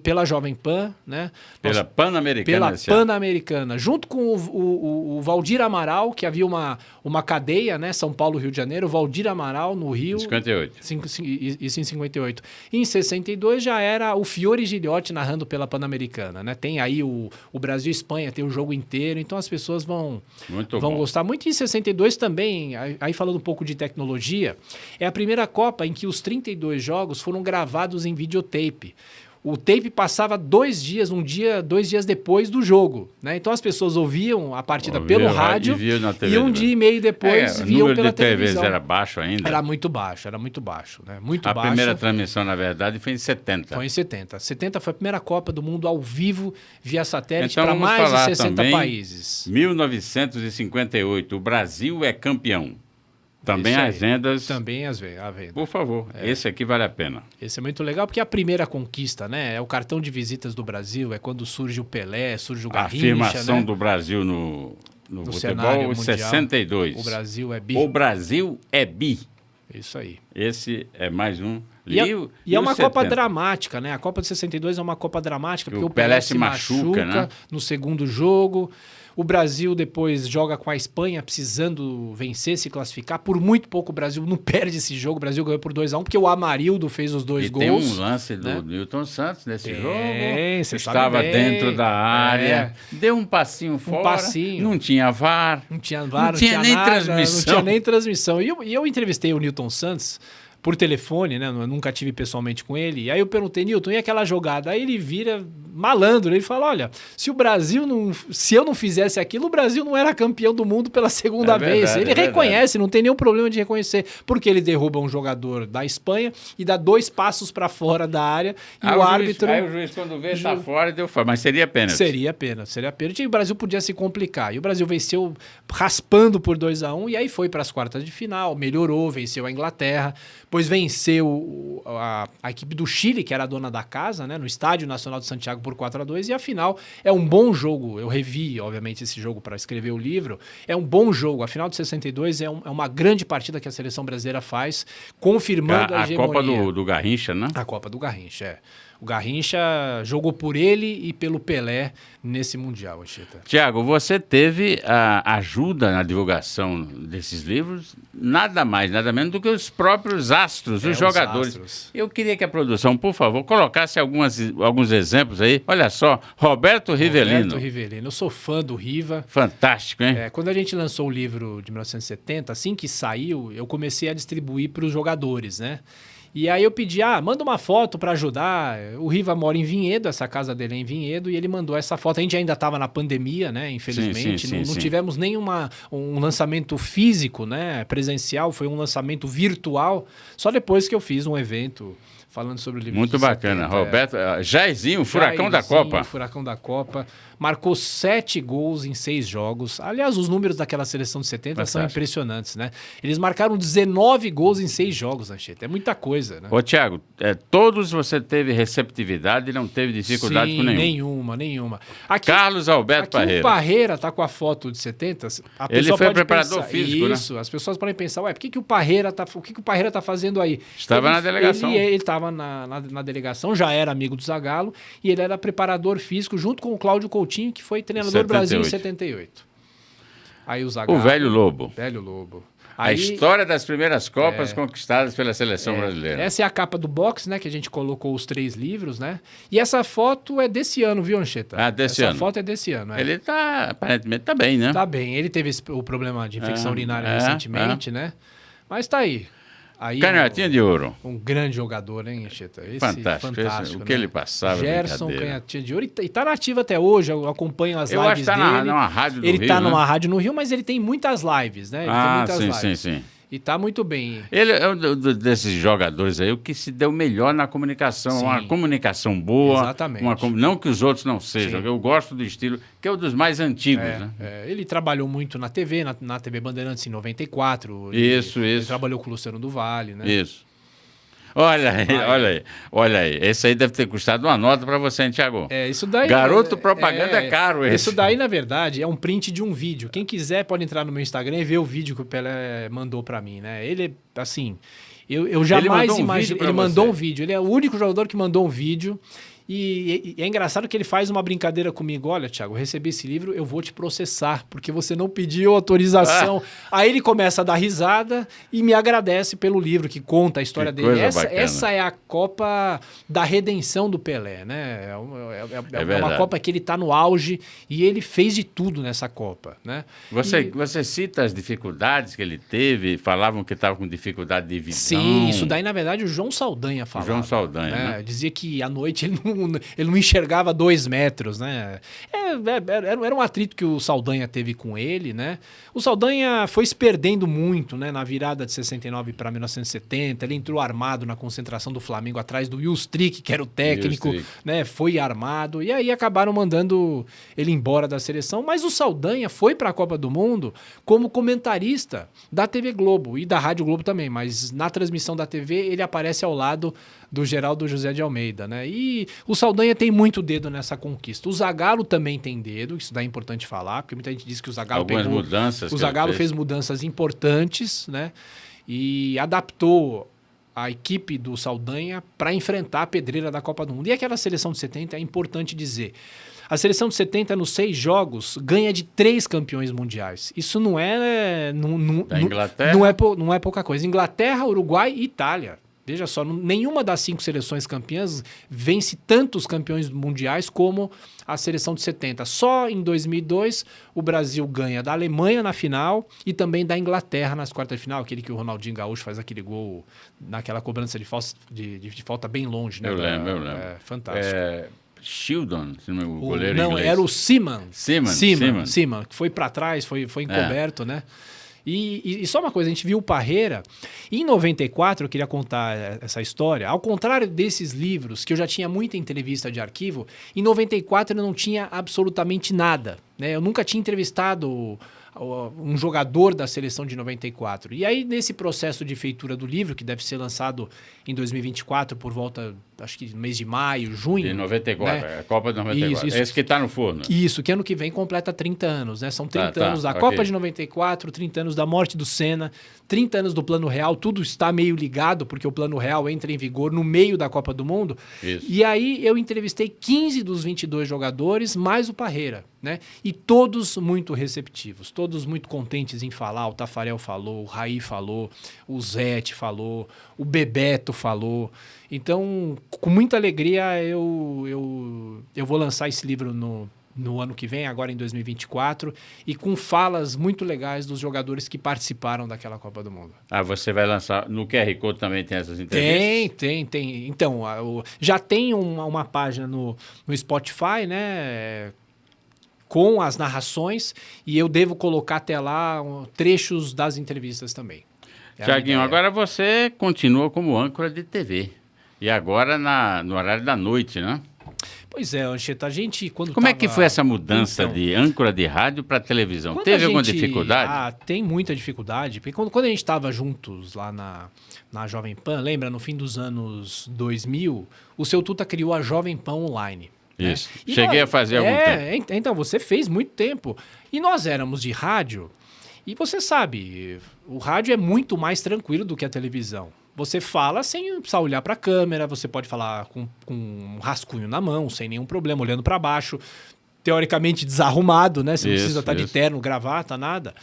pela Jovem Pan, né? Pela Pan-Americana. Pela Pan-Americana. Junto com o Valdir Amaral, que havia uma cadeia, né? São Paulo, Rio de Janeiro. O Valdir Amaral, no Rio. 58. Isso em 58. Em 62 já era o Fiore Giliotti narrando pela Pan-Americana, né? Tem aí o Brasil e Espanha, tem o jogo inteiro. Então as pessoas vão gostar muito. E em 62 também, aí falando um pouco de tecnologia, é a primeira Copa em que os 32 jogos foram gravados em videotape. O tape passava 2 dias, 2 dias depois do jogo, né? Então as pessoas ouviam a partida pelo rádio e um dia e meio depois viam pela televisão. O número de TVs era baixo ainda? Era muito baixo, né? Muito baixo. A primeira transmissão, na verdade, foi em 70. Foi em 70. 70 foi a primeira Copa do Mundo ao vivo, via satélite, para mais de 60 países. 1958, o Brasil é campeão. Também as vendas. Também a venda. Por favor, esse aqui vale a pena. Esse é muito legal porque é a primeira conquista, né? É o cartão de visitas do Brasil, é quando surge o Pelé, surge o Garrincha, a afirmação do Brasil no futebol, 62. O Brasil é bi. O Brasil é bi. Isso aí. Esse é mais um. E é uma Copa dramática, né? A Copa de 62 é uma Copa dramática porque o Pelé se machuca, né? No segundo jogo. O Brasil depois joga com a Espanha, precisando vencer, se classificar. Por muito pouco o Brasil não perde esse jogo. O Brasil ganhou por 2-1, porque o Amarildo fez os 2 gols. E tem um lance do Newton Santos nesse jogo. Você estava dentro da área, deu um passinho fora. Não tinha VAR. Não tinha VAR, não tinha nem nada, transmissão. Não tinha nem transmissão. E eu entrevistei o Newton Santos por telefone, né? Eu nunca tive pessoalmente com ele. E aí eu perguntei: Newton, e aquela jogada? Aí ele vira malandro, ele fala: olha, se eu não fizesse aquilo, o Brasil não era campeão do mundo pela segunda vez. Ele reconhece, não tem nenhum problema de reconhecer, porque ele derruba um jogador da Espanha e dá 2 passos para fora da área e o árbitro... Aí o juiz, quando vê, tá fora, deu fora. Mas seria pênalti. Seria pênalti. E o Brasil podia se complicar. E o Brasil venceu raspando por 2-1 e aí foi para as quartas de final, melhorou, venceu a Inglaterra, depois venceu a equipe do Chile, que era a dona da casa, né, no Estádio Nacional de Santiago por 4-2, e a final é um bom jogo. Eu revi, obviamente, esse jogo para escrever o livro. É um bom jogo. A final de 62 é uma grande partida que a seleção brasileira faz, confirmando a hegemonia. A Copa do Garrincha, né? A Copa do Garrincha, é. O Garrincha jogou por ele e pelo Pelé nesse Mundial, Anchieta. Tiago, você teve a ajuda na divulgação desses livros, nada mais, nada menos do que os próprios astros, os jogadores. Astros. Eu queria que a produção, por favor, colocasse alguns exemplos aí. Olha só, Roberto Rivelino. Eu sou fã do Riva. Fantástico, hein? Quando a gente lançou o livro de 1970, assim que saiu, eu comecei a distribuir para os jogadores, né? E aí eu pedi, manda uma foto para ajudar. O Riva mora em Vinhedo, essa casa dele é em Vinhedo, e ele mandou essa foto. A gente ainda estava na pandemia, né? Infelizmente. Não tivemos um lançamento físico, né? Presencial, foi um lançamento virtual. Só depois que eu fiz um evento falando sobre o livro Muito de bacana. 70, Roberto, Jairzinho, Furacão da Copa. Furacão da Copa. Marcou 7 gols em 6 jogos. Aliás, os números daquela seleção de 70 são impressionantes, né? Eles marcaram 19 gols em 6 jogos, Anchieta. É muita coisa, né? Ô, Thiago, todos você teve receptividade e não teve dificuldade com nenhum. Nenhuma. Carlos Alberto Parreira. O Parreira tá com a foto de 70. Ele foi preparador físico, né? Isso, as pessoas podem pensar, ué, o que o Parreira tá fazendo aí? Estava na delegação. Ele estava na delegação, já era amigo do Zagallo, e ele era preparador físico junto com o Cláudio Coutinho, que foi treinador do Brasil em 78. Aí o Zagallo... O Velho Lobo. Velho Lobo. A história das primeiras Copas conquistadas pela seleção brasileira. Essa é a capa do box, né? Que a gente colocou os 3 livros, né? E essa foto é desse ano, viu, Anchieta? Desse ano. Essa foto é desse ano. Ele aparentemente tá bem, né? Tá bem. Ele teve o problema de infecção urinária recentemente, né? Mas tá aí. Canhotinha de ouro. Um grande jogador, hein, Anchieta? Fantástico. O que ele passava, Gerson, Canhotinha de ouro. E tá nativo até hoje, eu acompanho as lives dele. Eu acho que tá numa rádio do Rio, Ele tá numa rádio no Rio, mas ele tem muitas lives, né? Ele tem muitas lives. Sim. E tá muito bem. Ele é um desses jogadores aí, o que se deu melhor na comunicação. Uma comunicação boa. Exatamente. Não que os outros não sejam. Eu gosto do estilo, que é um dos mais antigos, né? Ele trabalhou muito na TV, na TV Bandeirantes em 94. Isso. Ele trabalhou com o Luciano do Vale, né? Isso. Olha aí. Esse aí deve ter custado uma nota para você, hein, Thiago? Isso daí... Garoto propaganda é caro esse. Isso daí, na verdade, é um print de um vídeo. Quem quiser pode entrar no meu Instagram e ver o vídeo que o Pelé mandou para mim, né? Ele, assim... Eu jamais imaginei... Ele mandou um vídeo. Ele é o único jogador que mandou um vídeo. E é engraçado que ele faz uma brincadeira comigo. Olha, Thiago, eu recebi esse livro, eu vou te processar, porque você não pediu autorização. Aí ele começa a dar risada e me agradece pelo livro, que conta a história dele. Essa é a Copa da redenção do Pelé, né? É uma Copa que ele está no auge e ele fez de tudo nessa Copa, né? Você cita as dificuldades que ele teve, falavam que estava com dificuldade de visão. Sim, isso daí, na verdade, o João Saldanha falava. João Saldanha, né? Dizia que à noite ele não enxergava 2 metros, né? Era um atrito que o Saldanha teve com ele, né? O Saldanha foi se perdendo muito, né? Na virada de 69 para 1970, ele entrou armado na concentração do Flamengo atrás do Will Strick, que era o técnico, né? Foi armado e aí acabaram mandando ele embora da seleção, mas o Saldanha foi para a Copa do Mundo como comentarista da TV Globo e da Rádio Globo também, mas na transmissão da TV ele aparece ao lado do Geraldo José de Almeida, né? E o Saldanha tem muito dedo nessa conquista. O Zagallo também tem dedo, isso daí é importante falar, porque muita gente diz que o Zagallo o Zagallo fez mudanças importantes, né? E adaptou a equipe do Saldanha para enfrentar a pedreira da Copa do Mundo. E aquela seleção de 70, é importante dizer, a seleção de 70, nos 6 jogos, ganha de 3 campeões mundiais. Isso não é... Inglaterra? Não é pouca coisa. Inglaterra, Uruguai e Itália. Veja só, nenhuma das 5 seleções campeãs vence tantos campeões mundiais como a seleção de 70. Só em 2002 o Brasil ganha da Alemanha na final e também da Inglaterra nas quartas de final, aquele que o Ronaldinho Gaúcho faz aquele gol naquela cobrança de falta bem longe, né? Eu lembro. Fantástico. Shildon, o goleiro não, inglês. Era o Seaman, que foi para trás, foi encoberto, né? E só uma coisa, a gente viu o Parreira. Em 94, eu queria contar essa história. Ao contrário desses livros, que eu já tinha muita entrevista de arquivo, em 94 eu não tinha absolutamente nada, né? Eu nunca tinha entrevistado um jogador da seleção de 94. E aí, nesse processo de feitura do livro, que deve ser lançado em 2024, por volta, acho que no mês de maio, junho... De 94, né? A Copa de 94. Isso. Esse que está no forno. Isso, que ano que vem completa 30 anos, né? São 30 anos da Copa de 94, 30 anos da morte do Senna, 30 anos do Plano Real, tudo está meio ligado, porque o Plano Real entra em vigor no meio da Copa do Mundo. Isso. E aí eu entrevistei 15 dos 22 jogadores, mais o Parreira, né? E todos muito receptivos, todos muito contentes em falar. O Tafarel falou, o Raí falou, o Zete falou, o Bebeto falou. Então, com muita alegria, eu vou lançar esse livro no ano que vem, agora em 2024, e com falas muito legais dos jogadores que participaram daquela Copa do Mundo. Você vai lançar... No QR Code também tem essas entrevistas? Tem. Então, já tem uma página no Spotify, né? Com as narrações, e eu devo colocar até lá trechos das entrevistas também. Tiaguinho, agora você continua como âncora de TV. E agora no horário da noite, né? Pois é, Anchieta, a gente quando Como é que foi essa mudança de âncora de rádio para televisão? Teve alguma dificuldade? Tem muita dificuldade, porque quando a gente estava juntos lá na Jovem Pan, lembra, no fim dos anos 2000, o Seu Tuta criou a Jovem Pan Online. Isso, né? cheguei a fazer algum tempo. Então, você fez muito tempo. E nós éramos de rádio, e você sabe, o rádio é muito mais tranquilo do que a televisão. Você fala sem precisar olhar para a câmera, você pode falar com um rascunho na mão, sem nenhum problema, olhando para baixo, teoricamente desarrumado, né? Você não precisa estar de terno, gravata, nada.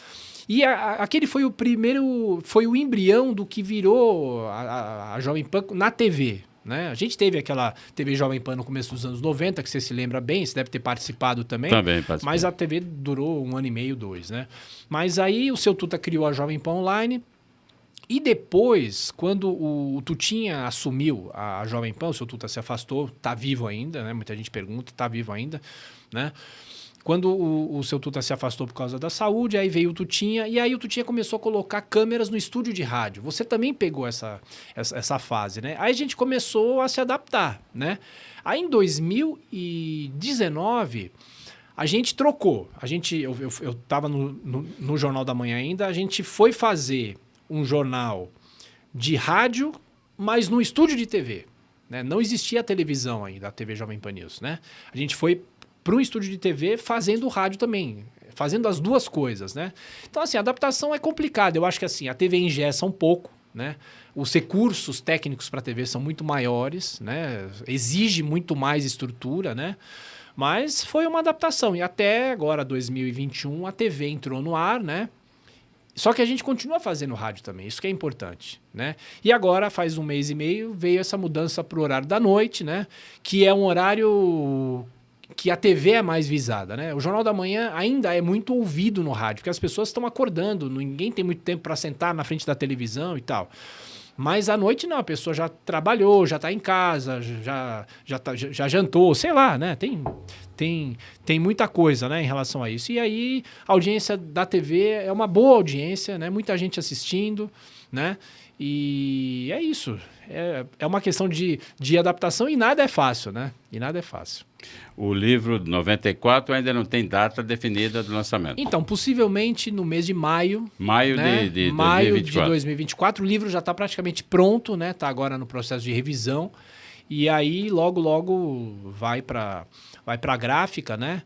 E aquele foi o embrião do que virou a Jovem Pan na TV, né? A gente teve aquela TV Jovem Pan no começo dos anos 90, que você se lembra bem, você deve ter participado também. Também participei. Mas a TV durou 1 ano e meio, 2, né? Mas aí o Seu Tuta criou a Jovem Pan Online. E depois, quando o Tutinha assumiu a Jovem Pan, o Seu Tuta se afastou, tá vivo ainda, né? Muita gente pergunta, tá vivo ainda, né? Quando o Seu Tuta se afastou por causa da saúde, aí veio o Tutinha, e aí o Tutinha começou a colocar câmeras no estúdio de rádio. Você também pegou essa fase, né? Aí a gente começou a se adaptar, né? Aí em 2019... a gente trocou. Eu tava no Jornal da Manhã ainda, a gente foi fazer um jornal de rádio, mas no estúdio de TV. Né? Não existia a televisão ainda, a TV Jovem Pan News, né? A gente foi para um estúdio de TV fazendo rádio também, fazendo as duas coisas, né? Então, assim, a adaptação é complicada. Eu acho que assim, a TV engessa um pouco, né? Os recursos técnicos para a TV são muito maiores, né? Exige muito mais estrutura, né? Mas foi uma adaptação. E até agora, 2021, a TV entrou no ar, né? Só que a gente continua fazendo rádio também, isso que é importante, né? E agora, faz 1 mês e meio, veio essa mudança para o horário da noite, né? Que é um horário que a TV é mais visada, né? O Jornal da Manhã ainda é muito ouvido no rádio, porque as pessoas estão acordando, ninguém tem muito tempo para sentar na frente da televisão e tal. Mas à noite não, a pessoa já trabalhou, já está em casa, já jantou, sei lá, né? Tem muita coisa, né, em relação a isso. E aí a audiência da TV é uma boa audiência, né? Muita gente assistindo, né? E é isso. É uma questão de adaptação e nada é fácil, né? E nada é fácil. O livro de 94 ainda não tem data definida do lançamento. Então, possivelmente no mês de maio. Maio, né? de 2024. Maio de 2024. O livro já está praticamente pronto, né? Está agora no processo de revisão. E aí, logo vai para a gráfica, né?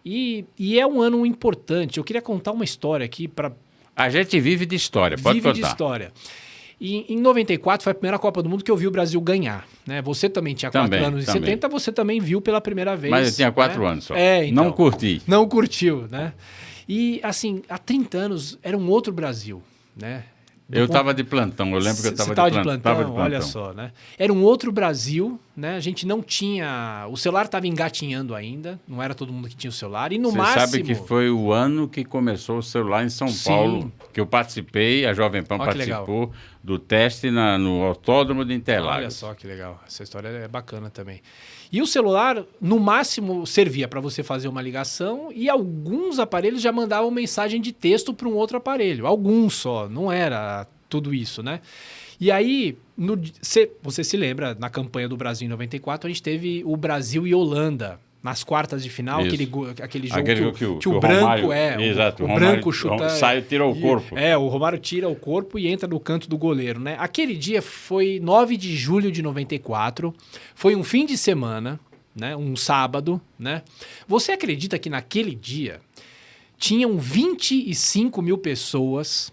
E é um ano importante. Eu queria contar uma história aqui para... A gente vive de história, pode contar. Vive de história. E em 94 foi a primeira Copa do Mundo que eu vi o Brasil ganhar, né? Você também tinha 4 anos e 70, você também viu pela primeira vez. Mas eu tinha 4 anos só. Então, não curti. Não curtiu, né? E assim, há 30 anos era um outro Brasil, né? Eu estava de plantão, eu lembro que eu estava de plantão. Olha só, né? Era um outro Brasil, né? A gente não tinha... O celular estava engatinhando ainda, não era todo mundo que tinha o celular. E no máximo... Você sabe que foi o ano que começou o celular em São Paulo, que eu participei, a Jovem Pan participou do teste no Autódromo de Interlagos. Olha só que legal, essa história é bacana também. E o celular, no máximo, servia para você fazer uma ligação e alguns aparelhos já mandavam mensagem de texto para um outro aparelho. Alguns só, não era tudo isso, né? E aí, você se lembra, na campanha do Brasil em 94, a gente teve o Brasil e Holanda nas quartas de final, aquele jogo que o branco Romário, exato, o branco chuta... tira o corpo. O Romário tira o corpo e entra no canto do goleiro, né? Aquele dia foi 9 de julho de 94, foi um fim de semana, né? Um sábado, né? Você acredita que naquele dia tinham 25 mil pessoas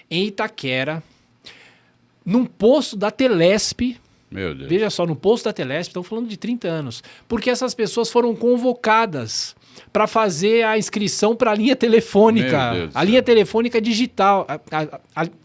em Itaquera, num posto da Telesp? Meu Deus. Veja só, no posto da Telesp, estão falando de 30 anos, porque essas pessoas foram convocadas para fazer a inscrição para a linha telefônica, a linha telefônica digital,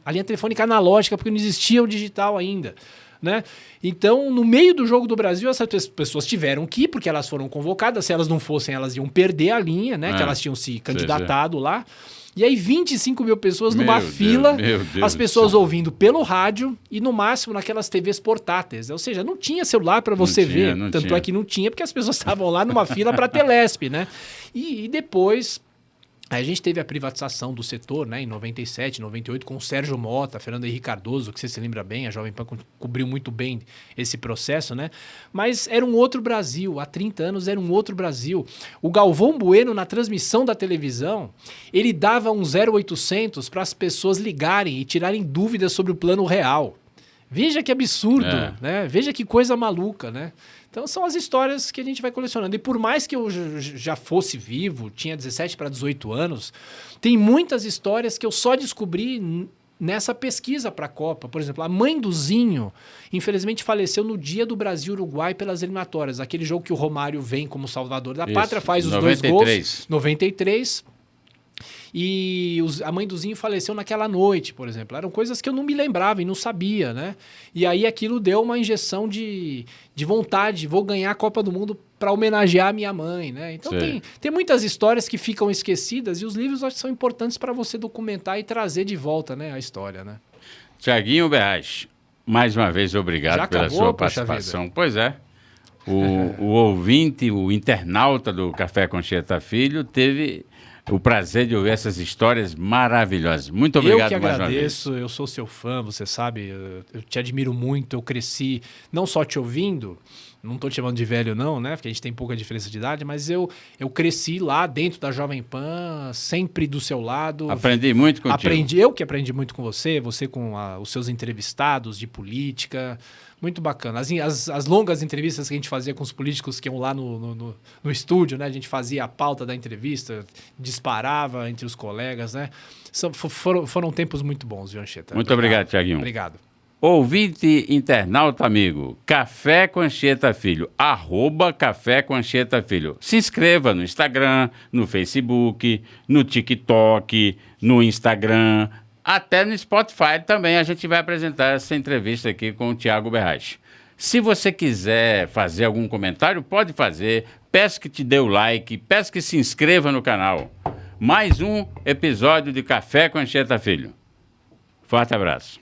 a linha telefônica analógica, porque não existia o digital ainda, né? Então, no meio do Jogo do Brasil, essas pessoas tiveram que ir, porque elas foram convocadas, se elas não fossem, elas iam perder a linha, né? Que elas tinham se candidatado lá. E aí 25 mil pessoas numa fila, as pessoas ouvindo pelo rádio e no máximo naquelas TVs portáteis. Ou seja, não tinha celular para você ver. Tanto é que não tinha, porque as pessoas estavam lá numa fila para Telesp, né? E depois Aí a gente teve a privatização do setor, né, em 97, 98, com o Sérgio Mota, Fernando Henrique Cardoso, que você se lembra bem, a Jovem Pan cobriu muito bem esse processo, né? Mas era um outro Brasil, há 30 anos era um outro Brasil. O Galvão Bueno, na transmissão da televisão, ele dava um 0800 para as pessoas ligarem e tirarem dúvidas sobre o Plano Real. Veja que absurdo, né? Veja que coisa maluca, né? Então são as histórias que a gente vai colecionando. E por mais que eu já fosse vivo, tinha 17 para 18 anos, tem muitas histórias que eu só descobri nessa pesquisa para a Copa. Por exemplo, a mãe do Zinho, infelizmente, faleceu no dia do Brasil-Uruguai pelas eliminatórias. Aquele jogo que o Romário vem como salvador da pátria, faz os 2 gols. 93. E a mãe do Zinho faleceu naquela noite, por exemplo. Eram coisas que eu não me lembrava e não sabia, né? E aí aquilo deu uma injeção de vontade. Vou ganhar a Copa do Mundo para homenagear a minha mãe, né? Então tem muitas histórias que ficam esquecidas e os livros acho que são importantes para você documentar e trazer de volta, né, a história, né? Tiaguinho Berrais, mais uma vez obrigado pela sua participação. Pois é. O ouvinte, o internauta do Café com Anchieta Filho teve o prazer de ouvir essas histórias maravilhosas. Muito obrigado mais uma vez. Eu que agradeço, eu sou seu fã, você sabe, eu te admiro muito, eu cresci não só te ouvindo, não estou te chamando de velho não, né, porque a gente tem pouca diferença de idade, mas eu cresci lá dentro da Jovem Pan, sempre do seu lado. Aprendi muito contigo. Eu que aprendi muito com você com os seus entrevistados de política. Muito bacana. As longas entrevistas que a gente fazia com os políticos que iam lá no estúdio, né? A gente fazia a pauta da entrevista, disparava entre os colegas, né? Foram tempos muito bons, viu, Anchieta? Muito obrigado, Tiaguinho. Obrigado. Ouvinte, internauta, amigo, Café com Anchieta Filho, @Café com Anchieta Filho. Se inscreva no Instagram, no Facebook, no TikTok, no Instagram, até no Spotify também a gente vai apresentar essa entrevista aqui com o Tiago Berrais. Se você quiser fazer algum comentário, pode fazer. Peço que te dê o like, peço que se inscreva no canal. Mais um episódio de Café com Anchieta Filho. Forte abraço.